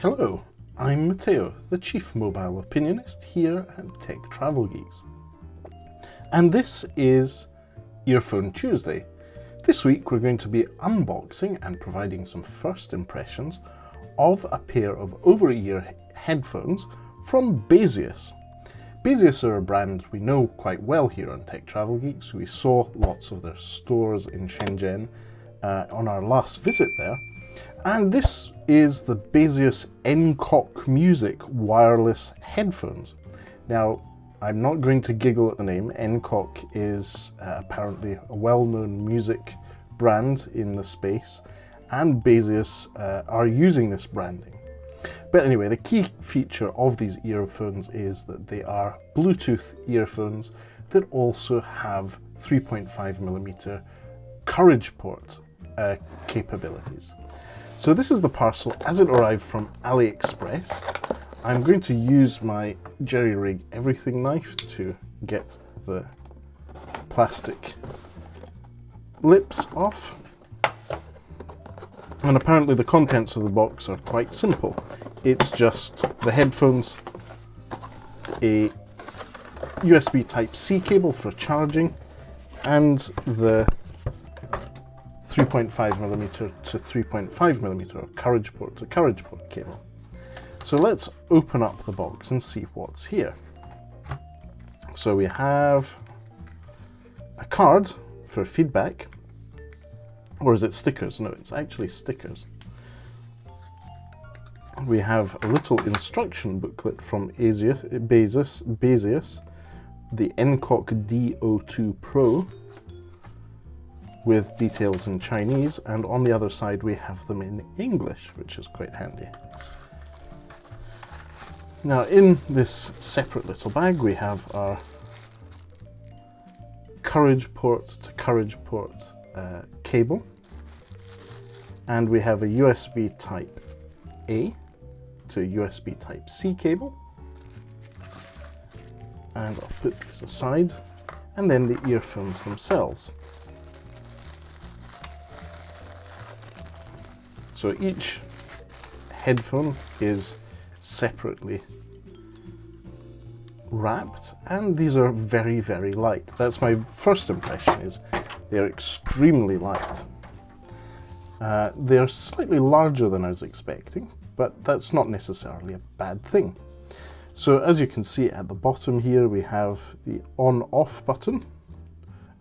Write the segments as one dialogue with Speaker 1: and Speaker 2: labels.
Speaker 1: Hello, I'm Matteo, the Chief Mobile Opinionist here at Tech Travel Geeks. And this is Earphone Tuesday. This week we're going to be unboxing and providing some first impressions of a pair of over-ear headphones from Baseus. Baseus are a brand we know quite well here on Tech Travel Geeks. We saw lots of their stores in Shenzhen on our last visit there. And this is the Baseus Ncock Music wireless headphones. Now, I'm not going to giggle at the name. Ncock is apparently a well-known music brand in the space, and Baseus are using this branding. But anyway, the key feature of these earphones is that they are Bluetooth earphones that also have 3.5mm Courage port capabilities. So this is the parcel as it arrived from AliExpress. I'm going to use my jerry-rig everything knife to get the plastic lips off. And apparently the contents of the box are quite simple. It's just the headphones, a USB Type-C cable for charging, and the 3.5mm to 3.5mm or Courage port to Courage port cable. So let's open up the box and see what's here. So we have a card for feedback, or is it stickers? No, it's actually stickers. We have a little instruction booklet from Baseus, the Ncock D02 Pro, with details in Chinese, and on the other side we have them in English, which is quite handy. Now in this separate little bag we have our Courage port to Courage port cable, and we have a USB Type A to USB Type C cable, and I'll put this aside, and then the earphones themselves. So each headphone is separately wrapped, and these are very, very light. That's my first impression, is they're extremely light. They're slightly larger than I was expecting, but that's not necessarily a bad thing. So as you can see at the bottom here, we have the on-off button.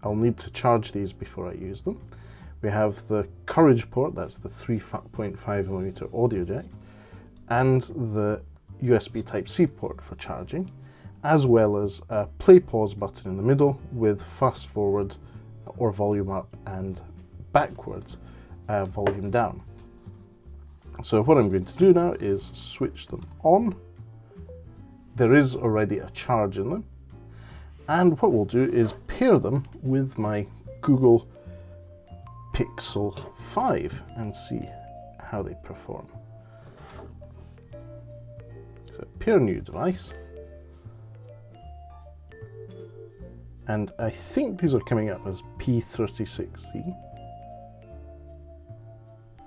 Speaker 1: I'll need to charge these before I use them. We have the Courage port, that's the 3.5mm audio jack, and the USB Type-C port for charging, as well as a play-pause button in the middle with fast forward or volume up and backwards volume down. So what I'm going to do now is switch them on. There is already a charge in them, and what we'll do is pair them with my Google Pixel 5 and see how they perform. So pair new device, and I think these are coming up as P36C.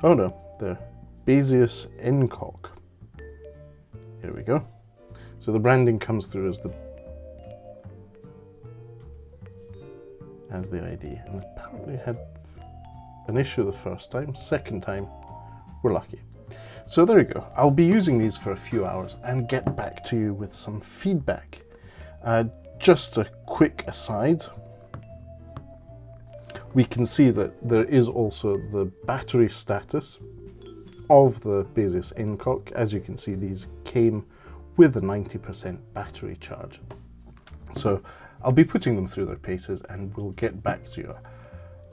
Speaker 1: Oh no, they're Baseus Ncock. Here we go. So the branding comes through as the ID, and apparently had an issue the first time. Second time, we're lucky. So there you go. I'll be using these for a few hours and get back to you with some feedback. Just a quick aside, we can see that there is also the battery status of the Baseus Ncock. As you can see, these came with a 90% battery charge. So I'll be putting them through their paces, and we'll get back to you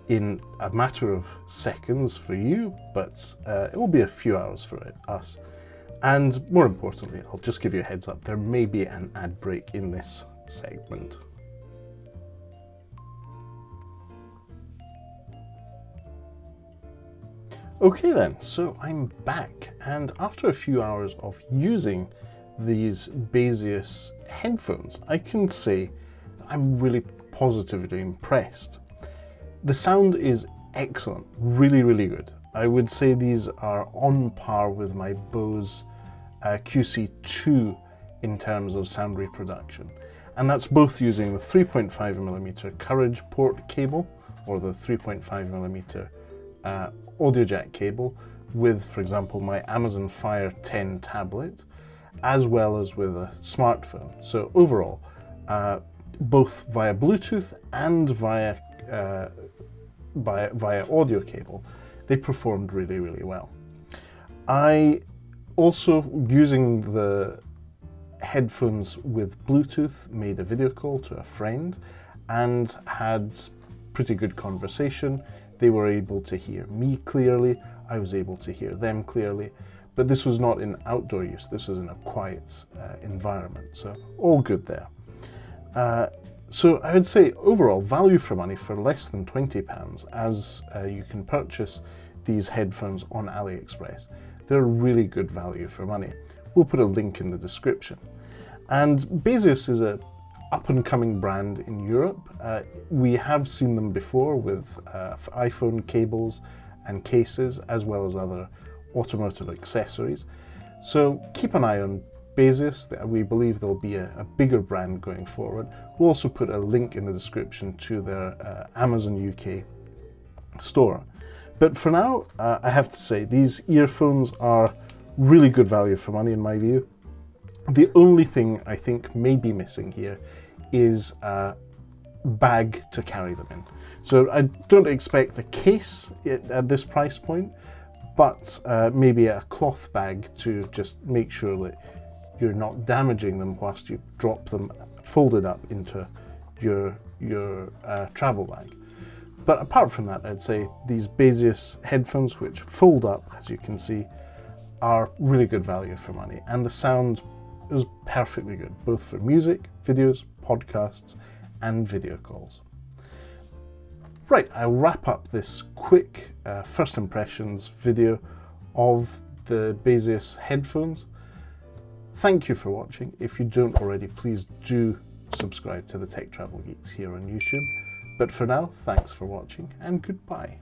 Speaker 1: in a matter of seconds for you, but it will be a few hours for us. And more importantly, I'll just give you a heads up, there may be an ad break in this segment. Okay then, so I'm back, and after a few hours of using these Baseus headphones, I can say that I'm really positively impressed. The sound is excellent, really, really good. I would say these are on par with my Bose QC2 in terms of sound reproduction. And that's both using the 3.5mm Courage port cable or the 3.5mm audio jack cable with, for example, my Amazon Fire 10 tablet, as well as with a smartphone. So overall, both via Bluetooth and via audio cable, they performed really, really well. I also, using the headphones with Bluetooth, made a video call to a friend and had pretty good conversation. They were able to hear me clearly, I was able to hear them clearly, but this was not in outdoor use, this was in a quiet environment, so all good there. So I would say overall value for money for less than £20, as you can purchase these headphones on AliExpress. They're really good value for money. We'll put a link in the description. And Baseus is a up-and-coming brand in Europe. We have seen them before with iPhone cables and cases, as well as other automotive accessories. So keep an eye on Baseus. We believe there'll be a bigger brand going forward. We'll also put a link in the description to their Amazon UK store. But for now, I have to say, these earphones are really good value for money in my view. The only thing I think may be missing here is a bag to carry them in. So I don't expect a case at this price point, but maybe a cloth bag to just make sure that you're not damaging them whilst you drop them folded up into your travel bag. But apart from that, I'd say these Baseus headphones, which fold up, as you can see, are really good value for money. And the sound is perfectly good, both for music, videos, podcasts, and video calls. Right, I'll wrap up this quick first impressions video of the Baseus headphones. Thank you for watching. If you don't already, please do subscribe to the Tech Travel Geeks here on YouTube. But for now, thanks for watching and goodbye.